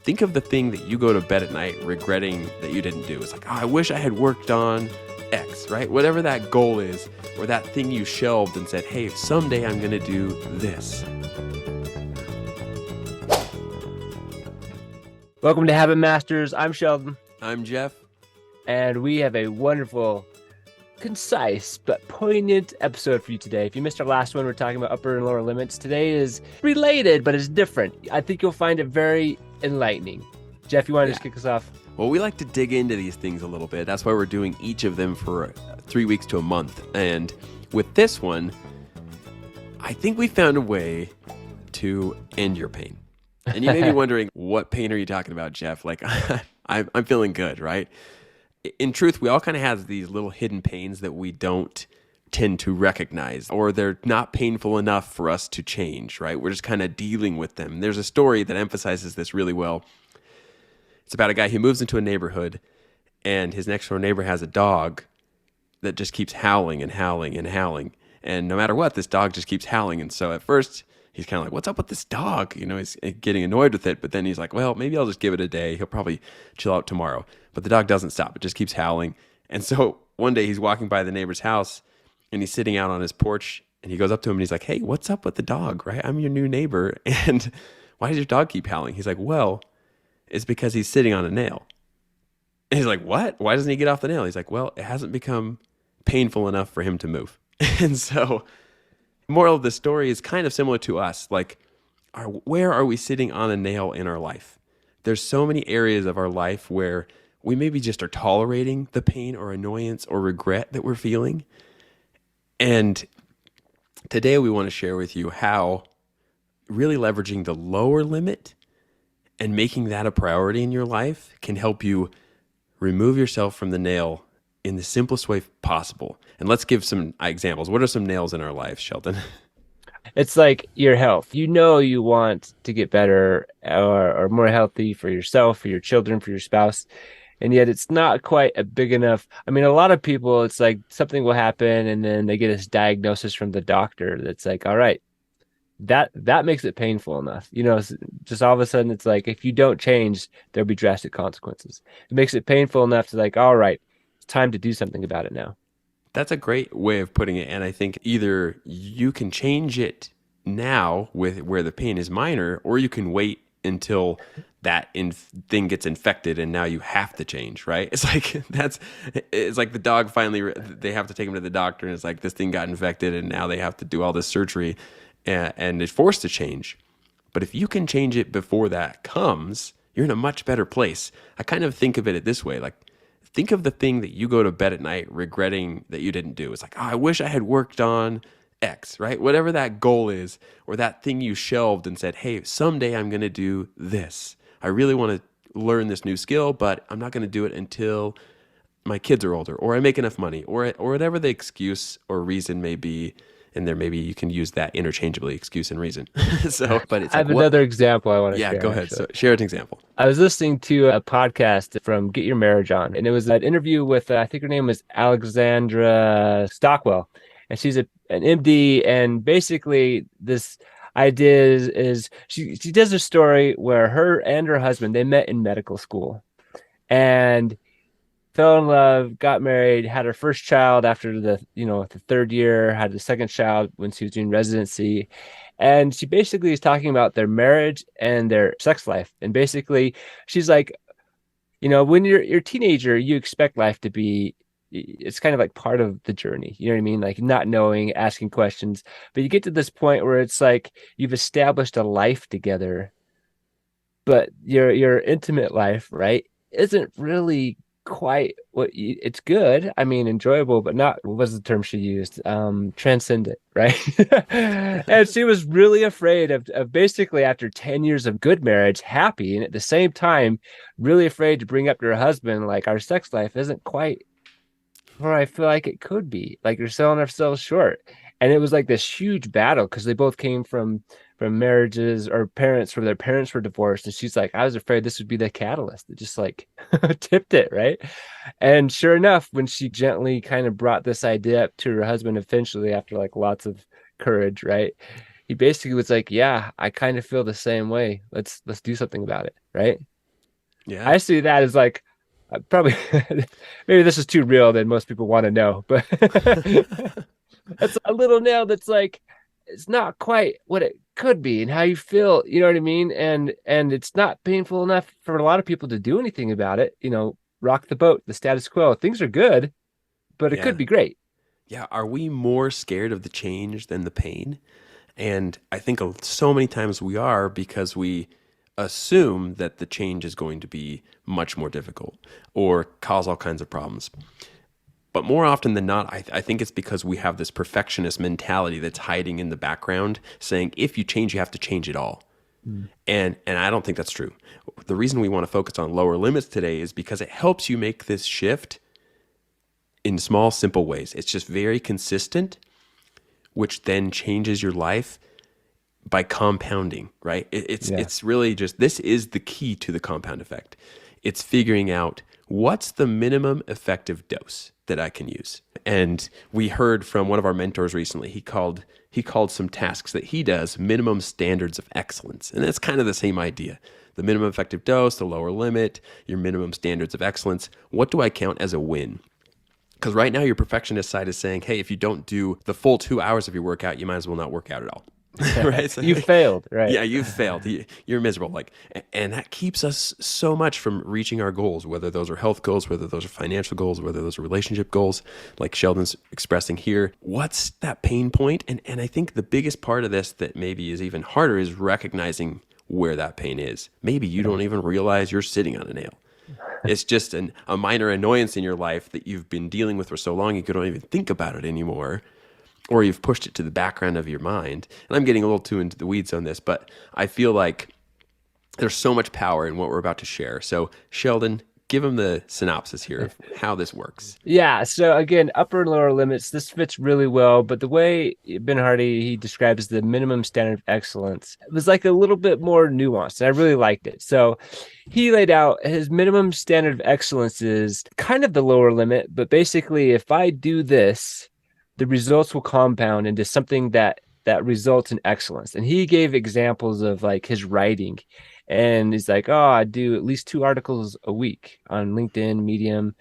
Think of the thing that you go to bed at night regretting that you didn't do. It's like, oh, I wish I had worked on X, right? Whatever that goal is, or that thing you shelved and said, hey, someday I'm going to do this. Welcome to Habit Masters. I'm Sheldon, I'm Jeff. and we have a wonderful, concise, but poignant episode for you today. If you missed our last one, we're talking about upper and lower limits. Today is related, but it's different. I think you'll find it very enlightening. Jeff, you want to just kick us off? Well, we like to dig into these things a little bit. That's why we're doing each of them for 3 weeks to a month. And with this one, I think we found a way to end your pain. And you may be wondering, what pain are you talking about, Jeff? Like, I'm feeling good, right? In truth, we all kind of have these little hidden pains that we don't tend to recognize, or they're not painful enough for us to change, right? We're just kind of dealing with them. There's a story that emphasizes this really well. It's about a guy who moves into a neighborhood, and his next door neighbor has a dog that just keeps howling and howling and howling. And no matter what, this dog just keeps howling. And so at first, he's kind of like, what's up with this dog? You know, he's getting annoyed with it. But then he's like, well, maybe I'll just give it a day. He'll probably chill out tomorrow. But the dog doesn't stop. It just keeps howling. And so one day he's walking by the neighbor's house, and he's sitting out on his porch, and he goes up to him and he's like, hey, what's up with the dog, right? I'm your new neighbor. And why does your dog keep howling? He's like, well, it's because he's sitting on a nail. And he's like, what? Why doesn't he get off the nail? He's like, well, it hasn't become painful enough for him to move. And so moral of the story is kind of similar to us. Like, where are we sitting on a nail in our life? There's so many areas of our life where we maybe just are tolerating the pain or annoyance or regret that we're feeling. And today we want to share with you how really leveraging the lower limit and making that a priority in your life can help you remove yourself from the nail in the simplest way possible. And let's give some examples. What are some nails in our lives, Sheldon? It's like your health. You know you want to get better or more healthy for yourself, for your children, for your spouse. And yet it's not quite a big enough. I mean, a lot of people, it's like something will happen and then they get this diagnosis from the doctor that's like, all right, that makes it painful enough. You know, just all of a sudden it's like, if you don't change, there'll be drastic consequences. It makes it painful enough to like, all right, it's time to do something about it now. That's a great way of putting it. And I think either you can change it now with where the pain is minor, or you can wait until that thing gets infected and now you have to change, right? It's like the dog finally, they have to take him to the doctor, and it's like this thing got infected and now they have to do all this surgery and it's forced to change. But if you can change it before that comes, you're in a much better place. I kind of think of it this way, like, think of the thing that you go to bed at night regretting that you didn't do. It's like, oh, I wish I had worked on X, right? Whatever that goal is, or that thing you shelved and said, hey, someday I'm going to do this. I really want to learn this new skill, but I'm not going to do it until my kids are older, or I make enough money, or whatever the excuse or reason may be. And there, maybe you can use that interchangeably, excuse and reason. But it's I have another example I want to share. Yeah, go ahead. Actually. So share an example. I was listening to a podcast from Get Your Marriage On, and it was an interview with, I think her name was Alexandra Stockwell, and she's an MD, and basically this idea is she does a story where her and her husband, they met in medical school, and fell in love, got married, had her first child after the third year, had the second child when she was doing residency. And she basically is talking about their marriage and their sex life. And basically she's like, when you're a teenager, you expect life to be, it's kind of like part of the journey. You know what I mean? Like not knowing, asking questions, but you get to this point where it's like you've established a life together, but your intimate life, right, isn't really quite it's good. I mean, enjoyable, but not, what was the term she used? Transcendent, right? And she was really afraid of basically, after 10 years of good marriage, happy, and at the same time, really afraid to bring up to her husband, like, our sex life isn't quite where I feel like it could be. Like, you're selling ourselves short. And it was like this huge battle because they both came from marriages or parents where their parents were divorced. And she's like, I was afraid this would be the catalyst that just like tipped it, right? And sure enough, when she gently kind of brought this idea up to her husband eventually, after like lots of courage, right, he basically was like, yeah, I kind of feel the same way. Let's do something about it, right? Yeah. I see that as like probably maybe this is too real than most people want to know, but that's a little nail that's like it's not quite what it could be and how you feel, you know what I mean? And it's not painful enough for a lot of people to do anything about it, rock the boat, the status quo. Things are good, but it could Yeah. be great. Yeah. Are we more scared of the change than the pain? And I think so many times we are because we assume that the change is going to be much more difficult or cause all kinds of problems. But more often than not, I think it's because we have this perfectionist mentality that's hiding in the background saying, if you change, you have to change it all. Mm. And I don't think that's true. The reason we want to focus on lower limits today is because it helps you make this shift in small, simple ways. It's just very consistent, which then changes your life by compounding, right? Yeah. It's really just, this is the key to the compound effect. It's figuring out what's the minimum effective dose that I can use. And we heard from one of our mentors recently, he called some tasks that he does minimum standards of excellence. And that's kind of the same idea. The minimum effective dose, the lower limit, your minimum standards of excellence. What do I count as a win? Because right now your perfectionist side is saying, hey, if you don't do the full 2 hours of your workout, you might as well not work out at all. Right? So, You failed, right? yeah, you've failed. You're miserable. And that keeps us so much from reaching our goals, whether those are health goals, whether those are financial goals, whether those are relationship goals, like Sheldon's expressing here. What's that pain point? And I think the biggest part of this that maybe is even harder is recognizing where that pain is. Maybe you don't even realize you're sitting on a nail. It's just a minor annoyance in your life that you've been dealing with for so long you don't even think about it anymore, or you've pushed it to the background of your mind. And I'm getting a little too into the weeds on this, but I feel like there's so much power in what we're about to share. So Sheldon, give them the synopsis here of how this works. Yeah. So again, upper and lower limits, this fits really well. But the way Ben Hardy he describes the minimum standard of excellence, it was like a little bit more nuanced. I really liked it. So he laid out his minimum standard of excellence is kind of the lower limit, but basically, if I do this, the results will compound into something that results in excellence. And he gave examples of like his writing. And he's like, oh, I do at least 2 articles a week on LinkedIn, Medium.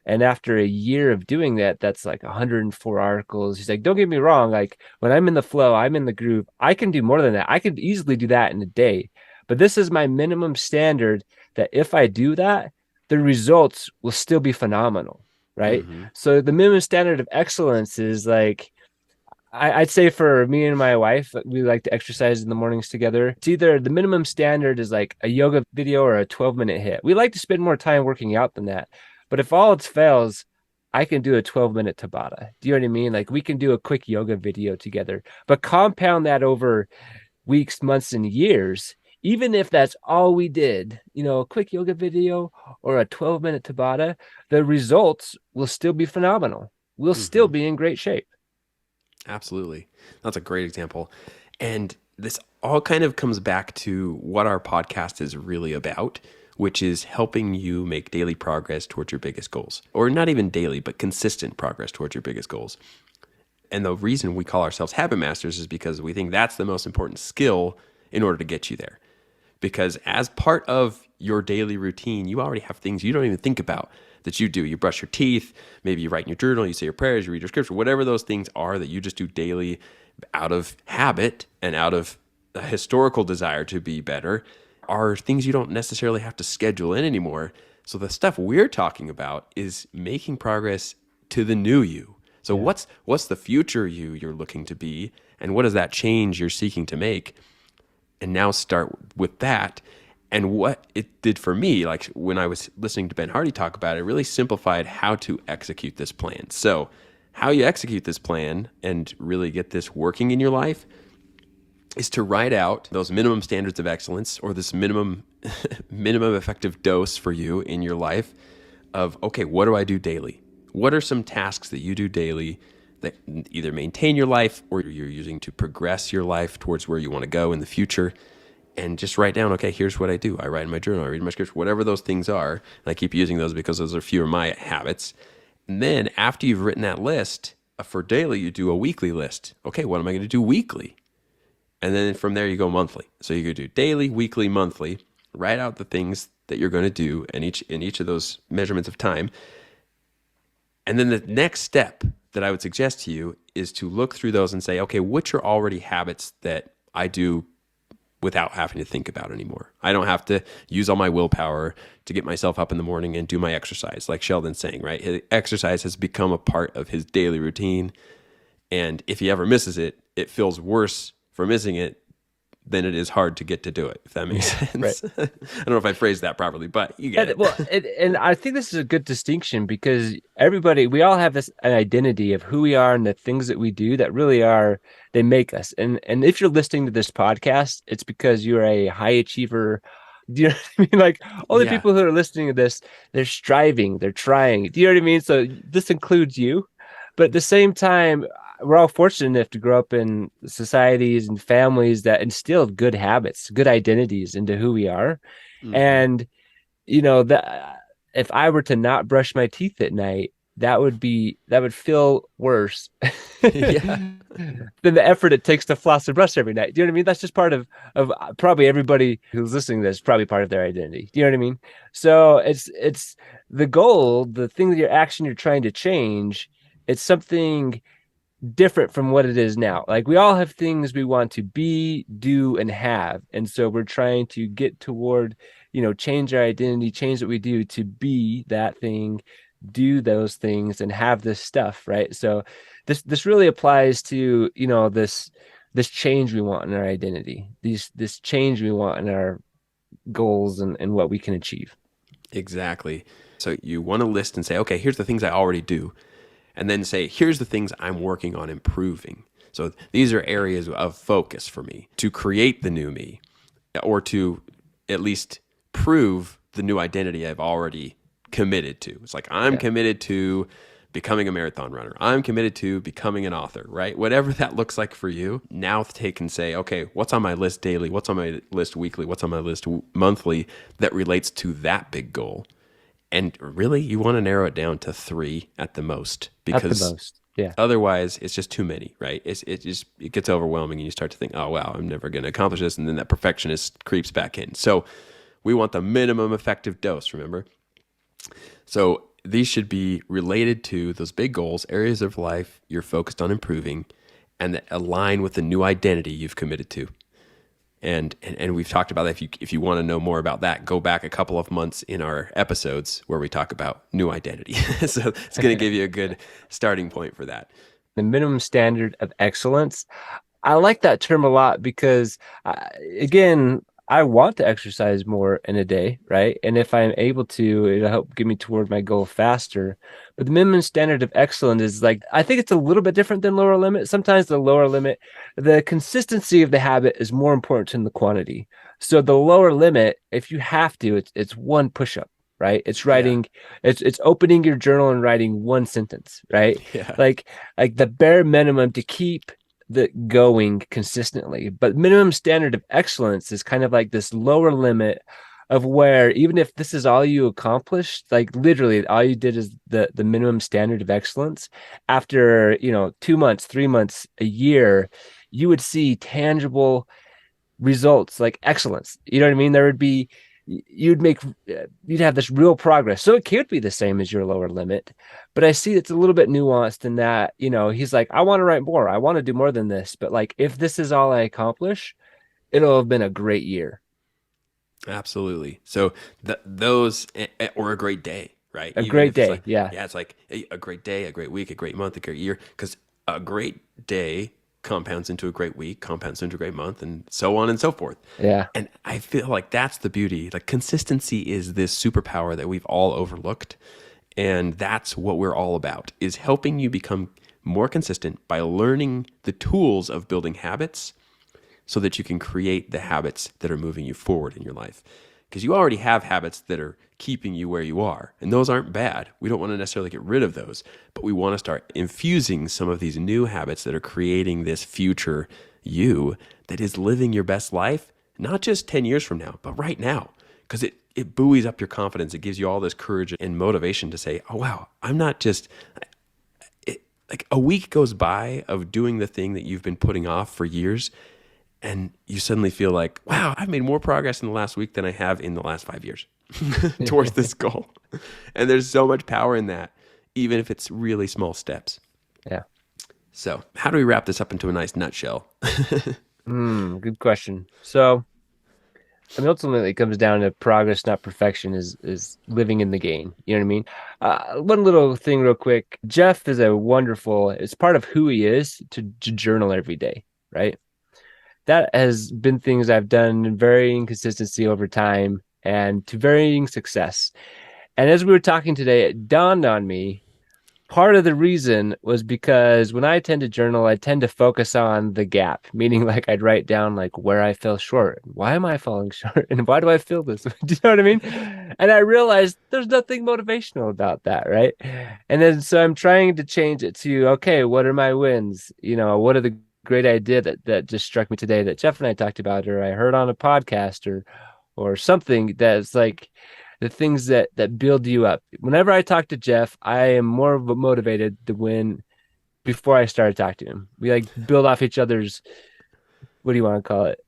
And after a year of doing that, that's like 104 articles. He's like, don't get me wrong. Like when I'm in the flow, I'm in the groove. I can do more than that. I could easily do that in a day. But this is my minimum standard that if I do that, the results will still be phenomenal. Right. Mm-hmm. So the minimum standard of excellence is like, I'd say for me and my wife, we like to exercise in the mornings together. It's either the minimum standard is like a yoga video or a 12-minute hit. We like to spend more time working out than that. But if all else fails, I can do a 12-minute Tabata. Do you know what I mean? Like we can do a quick yoga video together, but compound that over weeks, months, and years. Even if that's all we did, a quick yoga video or a 12-minute Tabata, the results will still be phenomenal. We'll still Mm-hmm. be in great shape. Absolutely. That's a great example. And this all kind of comes back to what our podcast is really about, which is helping you make daily progress towards your biggest goals. Or not even daily, but consistent progress towards your biggest goals. And the reason we call ourselves habit masters is because we think that's the most important skill in order to get you there. Because as part of your daily routine, you already have things you don't even think about that you do. You brush your teeth, maybe you write in your journal, you say your prayers, you read your scripture, whatever those things are that you just do daily out of habit and out of a historical desire to be better are things you don't necessarily have to schedule in anymore. So the stuff we're talking about is making progress to the new you. So Yeah. what's the future you're looking to be, and what is that change you're seeking to make? And now start with that. And what it did for me, like when I was listening to Ben Hardy talk about it, it really simplified how to execute this plan. So how you execute this plan and really get this working in your life is to write out those minimum standards of excellence, or this minimum effective dose for you in your life of, okay, what do I do daily? What are some tasks that you do daily that either maintain your life or you're using to progress your life towards where you want to go in the future? And just write down, okay, here's what I do. I write in my journal, I read my scripture, whatever those things are. And I keep using those because those are a few of my habits. And then after you've written that list, for daily, you do a weekly list. Okay, what am I going to do weekly? And then from there, you go monthly. So you could do daily, weekly, monthly. Write out the things that you're going to do in each of those measurements of time. And then the next step that I would suggest to you is to look through those and say, okay, which are already habits that I do without having to think about anymore. I don't have to use all my willpower to get myself up in the morning and do my exercise, like Sheldon's saying, right? His exercise has become a part of his daily routine. And if he ever misses it, it feels worse for missing it than it is hard to get to do it, if that makes sense. Right. I don't know if I phrased that properly, but you get it. Well, and I think this is a good distinction because we all have an identity of who we are and the things that we do that really they make us. And if you're listening to this podcast, it's because you're a high achiever. Do you know what I mean? Like all the people who are listening to this, they're striving, they're trying. Do you know what I mean? So this includes you, but at the same time, we're all fortunate enough to grow up in societies and families that instilled good habits, good identities into who we are. Mm-hmm. And, that if I were to not brush my teeth at night, that would feel worse than the effort it takes to floss and brush every night. Do you know what I mean? That's just part of probably everybody who's listening to this, probably part of their identity. Do you know what I mean? So it's the goal, the thing that you're trying to change. It's something different from what it is now. Like we all have things we want to be, do, and have. And so we're trying to get toward, change our identity, change what we do to be that thing, do those things, and have this stuff, right? So this really applies to, this change we want in our identity, this change we want in our goals and what we can achieve. Exactly. So you want to list and say, okay, here's the things I already do. And then say, here's the things I'm working on improving. So these are areas of focus for me to create the new me, or to at least prove the new identity I've already committed to. It's like, I'm committed to becoming a marathon runner. I'm committed to becoming an author, right? Whatever that looks like for you, now take and say, okay, what's on my list daily? What's on my list weekly? What's on my list monthly that relates to that big goal? And really, you want to narrow it down to 3 at the most, because otherwise it's just too many, right? It gets overwhelming, and you start to think, oh, wow, I'm never going to accomplish this. And then that perfectionist creeps back in. So we want the minimum effective dose, remember? So these should be related to those big goals, areas of life you're focused on improving, and that align with the new identity you've committed to. And we've talked about that. If you want to know more about that, go back a couple of months in our episodes where we talk about new identity. So it's going to give you a good starting point for that. The minimum standard of excellence. I like that term a lot because, again, I want to exercise more in a day, right? And if I'm able to, it'll help get me toward my goal faster. But the minimum standard of excellence is like, I think it's a little bit different than lower limit. Sometimes the lower limit, the consistency of the habit is more important than the quantity. So the lower limit, if you have to, it's one push-up, right? It's writing, it's opening your journal and writing one sentence, right? Yeah. Like the bare minimum to keep the going consistently. But minimum standard of excellence is kind of like this lower limit of where, even if this is all you accomplished, like literally all you did is the minimum standard of excellence, after 2 months, 3 months, a year, you would see tangible results, like excellence. You know what I mean? You'd have this real progress. So it could be the same as your lower limit, but I see it's a little bit nuanced in that, he's like, I want to write more. I want to do more than this. But like, if this is all I accomplish, it'll have been a great year. Absolutely. So those, or a great day, right? A great day. Like, yeah. Yeah. It's like a great day, a great week, a great month, a great year. Because a great day compounds into a great week, compounds into a great month, and so on and so forth. Yeah. And I feel like that's the beauty. Like, consistency is this superpower that we've all overlooked. And that's what we're all about, is helping you become more consistent by learning the tools of building habits so that you can create the habits that are moving you forward in your life. Because you already have habits that are keeping you where you are, and those aren't bad. We don't want to necessarily get rid of those, but we want to start infusing some of these new habits that are creating this future you that is living your best life, not just 10 years from now, but right now. Because it buoys up your confidence. It gives you all this courage and motivation to say, oh, wow, I'm not just... Like a week goes by of doing the thing that you've been putting off for years, and you suddenly feel like, wow, I've made more progress in the last week than I have in the last 5 years. towards this goal. And there's so much power in that, even if it's really small steps. Yeah. So, how do we wrap this up into a nice nutshell? Good question. So, I mean, ultimately, it comes down to progress, not perfection. Is living in the game. You know what I mean? One little thing, real quick. Jeff is a wonderful. It's part of who he is to journal every day, right? That has been things I've done in varying consistency over time and to varying success. And as we were talking today, it dawned on me part of the reason was because when I tend to journal, I tend to focus on the gap, meaning like I'd write down like where I fell short. Why am I falling short? And why do I feel this? Do you know what I mean? And I realized there's nothing motivational about that, right? And then so I'm trying to change it to, okay, what are my wins? You know, what are the great idea that just struck me today that Jeff and I talked about, or I heard on a podcast or something that's like the things that build you up. Whenever I talk to Jeff, I am more motivated to win before I start talking to him. We like build off each other's, what do you want to call it?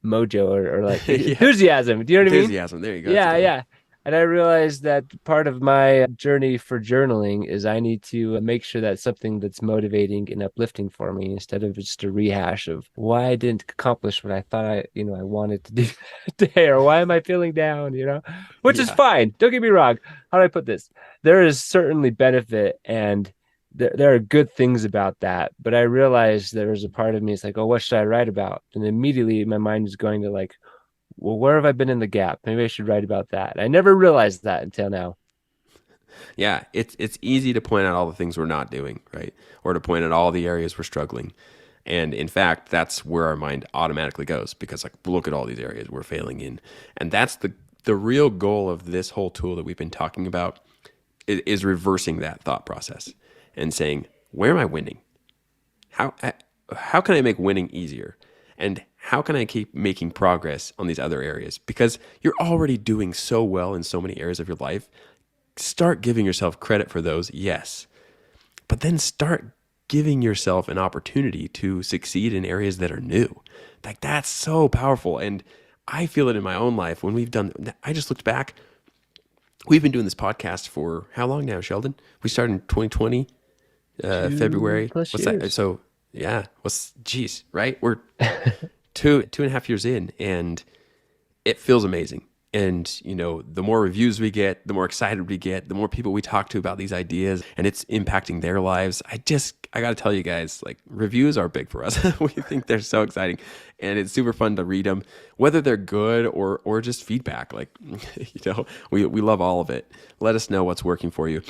Mojo or like Yeah. enthusiasm. Do you know what I mean? Enthusiasm. There you go. Yeah, yeah. And I realized that part of my journey for journaling is I need to make sure that's something that's motivating and uplifting for me instead of just a rehash of why I didn't accomplish what I thought I wanted to do today, or why am I feeling down, which is fine. Don't get me wrong. How do I put this? There is certainly benefit and there are good things about that, but I realized there was a part of me, it's like, oh, what should I write about? And immediately my mind is going to like, well, where have I been in the gap? Maybe I should write about that. I never realized that until now. Yeah, it's easy to point out all the things we're not doing, right? Or to point out all the areas we're struggling. And in fact, that's where our mind automatically goes because like look at all these areas we're failing in. And that's the real goal of this whole tool that we've been talking about is reversing that thought process and saying, where am I winning? How can I make winning easier? And how can I keep making progress on these other areas? Because you're already doing so well in so many areas of your life. Start giving yourself credit for those, yes. But then start giving yourself an opportunity to succeed in areas that are new. Like that's so powerful. And I feel it in my own life when I just looked back. We've been doing this podcast for how long now, Sheldon? We started in 2020, February. Plus What's years. that? So yeah, geez, right? We're two and a half years in and it feels amazing. And, the more reviews we get, the more excited we get, the more people we talk to about these ideas and it's impacting their lives. I got to tell you guys, like reviews are big for us. We think they're so exciting and it's super fun to read them, whether they're good or just feedback. Like, we love all of it. Let us know what's working for you.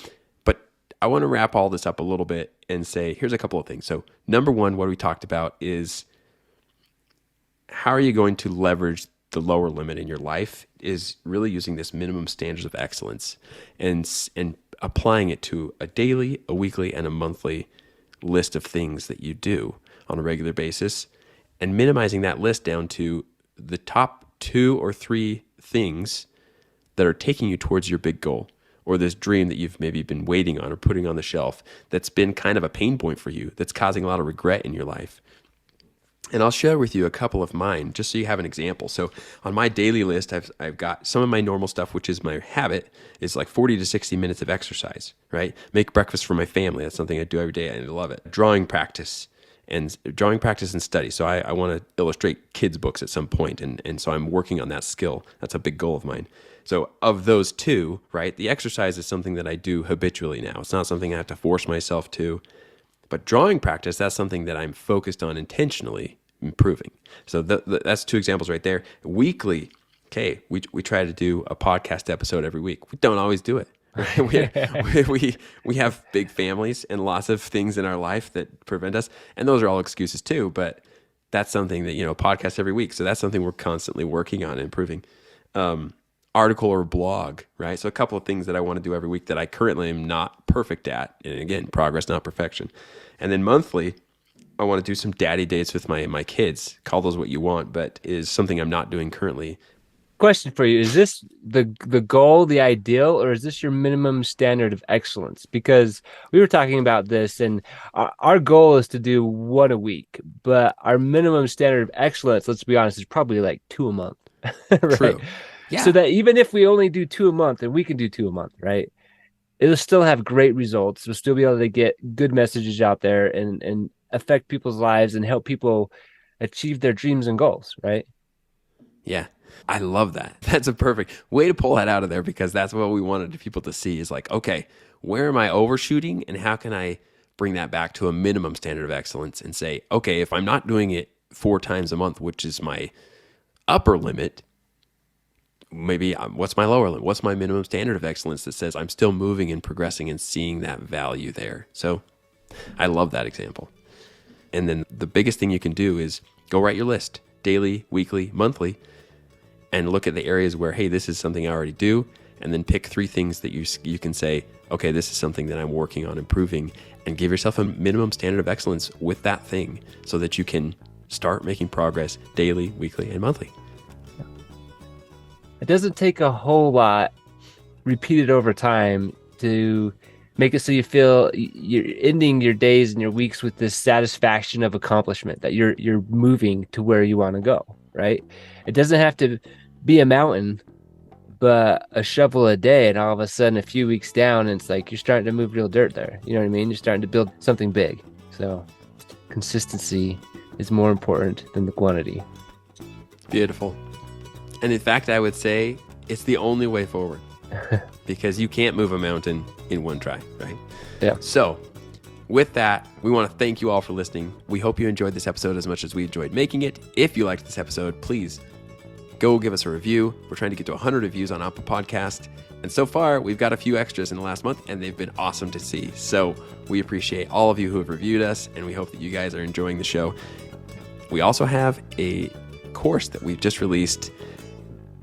But I want to wrap all this up a little bit and say, here's a couple of things. So number one, what we talked about is how are you going to leverage the lower limit in your life is really using this minimum standards of excellence and applying it to a daily, a weekly, and a monthly list of things that you do on a regular basis and minimizing that list down to the top 2 or 3 things that are taking you towards your big goal or this dream that you've maybe been waiting on or putting on the shelf that's been kind of a pain point for you, that's causing a lot of regret in your life. And I'll share with you a couple of mine, just so you have an example. So on my daily list, I've got some of my normal stuff, which is my habit, is like 40 to 60 minutes of exercise, right? Make breakfast for my family. That's something I do every day, and I love it. Drawing practice and study. So I want to illustrate kids' books at some point, and so I'm working on that skill. That's a big goal of mine. So of those two, right, the exercise is something that I do habitually now. It's not something I have to force myself to. But drawing practice, that's something that I'm focused on intentionally improving. So that's 2 examples right there. Weekly, okay, we try to do a podcast episode every week. We don't always do it. Right? we have big families and lots of things in our life that prevent us, and those are all excuses too. But that's something that podcast every week. So that's something we're constantly working on and improving. Article or blog, right? So a couple of things that I want to do every week that I currently am not perfect at. And again, progress, not perfection. And then monthly, I want to do some daddy dates with my kids. Call those what you want, but is something I'm not doing currently. Question for you. Is this the goal, the ideal, or is this your minimum standard of excellence? Because we were talking about this and our goal is to do 1 a week, but our minimum standard of excellence, let's be honest, is probably like 2 a month. Right? True. Yeah. So that even if we only do 2 a month, and we can do 2 a month, right? It'll still have great results. We'll still be able to get good messages out there and affect people's lives and help people achieve their dreams and goals, right? Yeah. I love that. That's a perfect way to pull that out of there, because that's what we wanted people to see is like, okay, where am I overshooting and how can I bring that back to a minimum standard of excellence and say, okay, if I'm not doing it 4 times a month, which is my upper limit, maybe what's my lower limit? What's my minimum standard of excellence that says I'm still moving and progressing and seeing that value there? So I love that example. And then the biggest thing you can do is go write your list daily, weekly, monthly, and look at the areas where, hey, this is something I already do. And then pick 3 things that you can say, okay, this is something that I'm working on improving, and give yourself a minimum standard of excellence with that thing so that you can start making progress daily, weekly, and monthly. It doesn't take a whole lot repeated over time to make it so you feel you're ending your days and your weeks with this satisfaction of accomplishment, that you're moving to where you want to go, right? It doesn't have to be a mountain, but a shovel a day, and all of a sudden a few weeks down, it's like you're starting to move real dirt there. You know what I mean? You're starting to build something big. So consistency is more important than the quantity. Beautiful. And in fact, I would say it's the only way forward, because you can't move a mountain in one try, right? Yeah. So with that, we want to thank you all for listening. We hope you enjoyed this episode as much as we enjoyed making it. If you liked this episode, please go give us a review. We're trying to get to 100 reviews on Apple Podcast. And so far, we've got a few extras in the last month, and they've been awesome to see. So we appreciate all of you who have reviewed us, and we hope that you guys are enjoying the show. We also have a course that we've just released,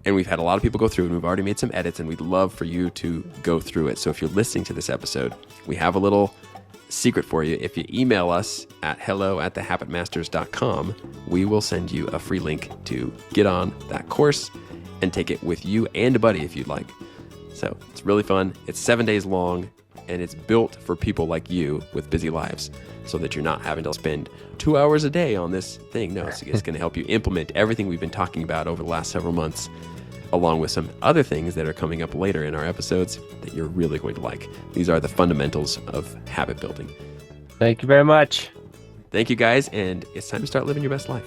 and we've had a lot of people go through, and we've already made some edits, and we'd love for you to go through it. So if you're listening to this episode, we have a little secret for you. If you email us at hello@thehabitmasters.com, we will send you a free link to get on that course and take it with you and a buddy if you'd like. So it's really fun. It's 7 days long, and it's built for people like you with busy lives, so that you're not having to spend 2 hours a day on this thing. No, it's going to help you implement everything we've been talking about over the last several months, along with some other things that are coming up later in our episodes that you're really going to like. These are the fundamentals of habit building. Thank you very much. Thank you, guys, and it's time to start living your best life.